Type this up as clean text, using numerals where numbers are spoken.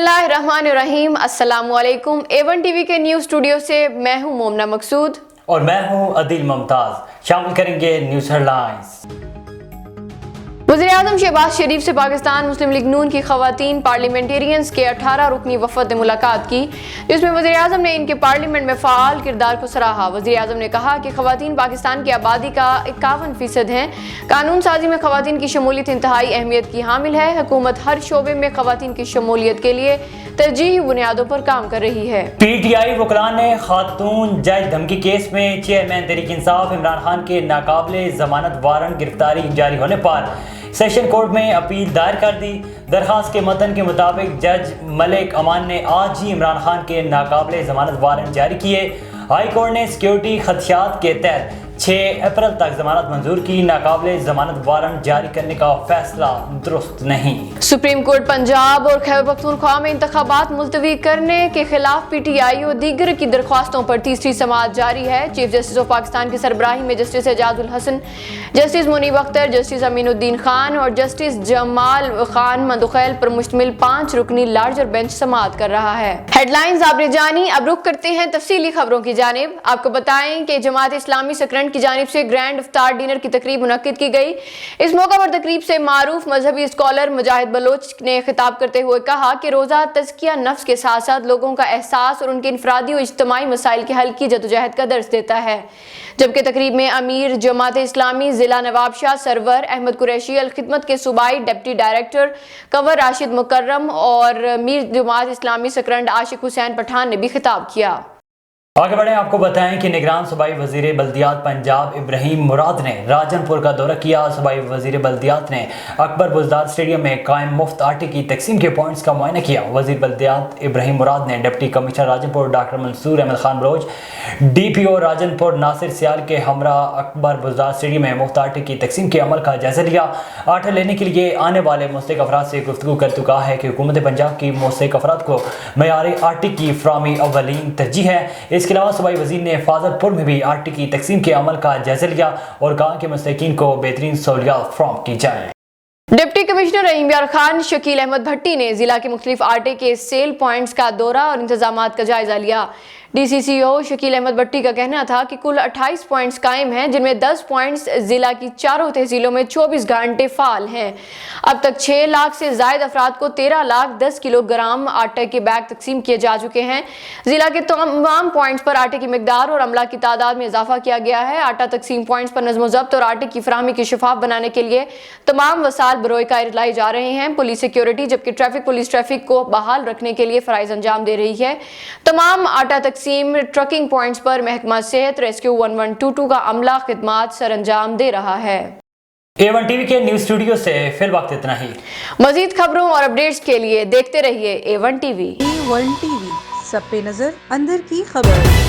बिस्मिल्लाहिर्रहमानिर्रहीम। अस्सलामु अलैकुम। A1 टीवी के न्यूज़ स्टूडियो से मैं हूं मोमना मकसूद और मैं हूं अदिल मुमताज। शामिल करेंगे न्यूज़ हेडलाइंस। वज़ीर-ए-आज़म शहबाज शरीफ से पाकिस्तान मुस्लिम लीग नून की ख़वातीन पार्लियामेंटेरियंस के 18 रुकनी वफ़द ने मुलाकात की, जिसमें वज़ीर-ए-आज़म ने इनके पार्लियामेंट में फ़ाल किरदार को सराहा। वज़ीर-ए-आज़म ने कहा कि ख़वातीन पाकिस्तान की आबादी का 51% हैं। कानून साजी में ख़वातीन की शमूलियत इंतहाई अहमियत की हामिल है। हुकूमत हर शोबे में ख़वातीन की शमूलियत के लिए तरजीही बुनियादों पर काम कर रही है। PTI वकला ने खातून जज धमकी केस में चेयरमैन तहरीक इंसाफ इमरान खान के नाकाबिले ज़मानत वारंट गिरफ्तारी जारी होने पर सेशन कोर्ट में अपील दायर कर दी। दरखास्त के मतन के मुताबिक जज मलिक अमान ने आज ही इमरान खान के नाकाबिले ज़मानत वारंट जारी किए। हाई कोर्ट ने सिक्योरिटी खदशात के तहत 6 अप्रैल तक जमानत मंजूर की। नाकाबिले जमानत वारंट जारी करने का फैसला दुरुस्त नहीं। सुप्रीम कोर्ट पंजाब और खैबर पख्तूनख्वा में इंतखाबात मुलतवी करने के खिलाफ PTI और दीगर की दरख्वास्तों पर तीसरी समाअत जारी है। चीफ जस्टिस ऑफ पाकिस्तान की सरबराही में justice Ijazul Hassan, justice Munib Akhtar, justice Aminuddin Khan और जस्टिस जमाल खान मंदुखैल पर मुश्तमिल 5 रुकनी लार्जर बेंच समाअत कर रहा है। हेडलाइंस आपने जानी, अब रुख करते हैं तफसीली खबरों की जानिब। आपको बताएं कि जमात इस्लामी सकरंड की जानिब से ग्रैंड इफ्तार डिनर की तकरीब मुनक्किद की गई। इस मौका पर तकरीब से मारूफ मजहबी स्कॉलर मुजाहिद बलोच ने खिताब करते हुए कहा कि रोजा तज़किया नफ्स के साथ साथ लोगों का एहसास और उनके इनफरादी और इज्तिमाई मसाइल के हल की जदोजहद का दर्स देता है। जबकि तकरीब में अमीर जमात इस्लामी जिला नवाबशाह सरवर अहमद कुरैशी, अल खिदमत के सूबाई डिप्टी डायरेक्टर कंवर राशिद मुकर्रम और मीर जमात इस्लामी सकरंड आशिक हुसैन पठान ने भी खिताब किया। आगे बढ़े, आपको बताएं कि निगरान सूबाई वजीर बल्दियात पंजाब इब्राहिम मुराद ने राजनपुर का दौरा किया। सूबाई वजीर बल्दियात ने अकबर बुज़दार स्टेडियम में कायम मुफ्त आटे की तकसीम के पॉइंट्स का मुआयना किया। वजीर बल्दियात इब्राहिम मुराद ने deputy commissioner Rajanpur doctor Mansoor Ahmed Khan Baloch, DPO Rajanpur Nasir Sial के हमरा अकबर बुज़दार स्टेडियम में मुफ्त आटे की तकसीम के अमल का जायजा लिया। आटा लेने के लिए आने वाले मुस्तहिक अफराद से गुफ्तगू करते कहा है कि हुकूमत पंजाब की मुस्तहिक अफराद को मयारी आटे की फराहमी अव्वलीन तरजीह है। इसके अलावा सूबाई वजीर ने फाजलपुर में भी आटे की तकसीम के अमल का जायजा लिया और कहा कि मुस्तहिकीन को बेहतरीन सहूलियात फराहम की जाए। डिप्टी कमिश्नर रहीम यार खान शकील अहमद भट्टी ने जिला के मुख्तलिफ आटे के सेल पॉइंट्स का दौरा और इंतजामात का जायजा लिया। DCCO शकील अहमद भट्टी का कहना था कि कुल 28 पॉइंट्स कायम हैं, जिनमें 10 पॉइंट्स जिला की चारों तहसीलों में 24 घंटे फाल हैं। अब तक 6 लाख से जायद अफराद को 13 लाख 10 किलोग्राम आटे के बैग तकसीम किए जा चुके हैं। जिला के तमाम पॉइंट्स पर आटे की मिकदार और अमला की तादाद में इजाफा किया गया है। आटा तकसीम पॉइंट्स पर नज़्म ज़ब्त और आटे की फराहमी की शफाफ बनाने के लिए तमाम वसाइल बरोए कार लाए जा रहे हैं। पुलिस सिक्योरिटी जबकि ट्रैफिक पुलिस ट्रैफिक को बहाल रखने के लिए फराइज अंजाम दे रही है। तमाम आटा ट्रकिंग पॉइंट्स पर महकमा सेहत रेस्क्यू 1122 का अमला खिदमात सर अंजाम दे रहा है। A1 टीवी के न्यूज़ स्टूडियो से फिल वक्त इतना ही। मजीद खबरों और अपडेट्स के लिए देखते रहिए A1 टीवी। A1 टीवी, सब पे नजर, अंदर की खबर।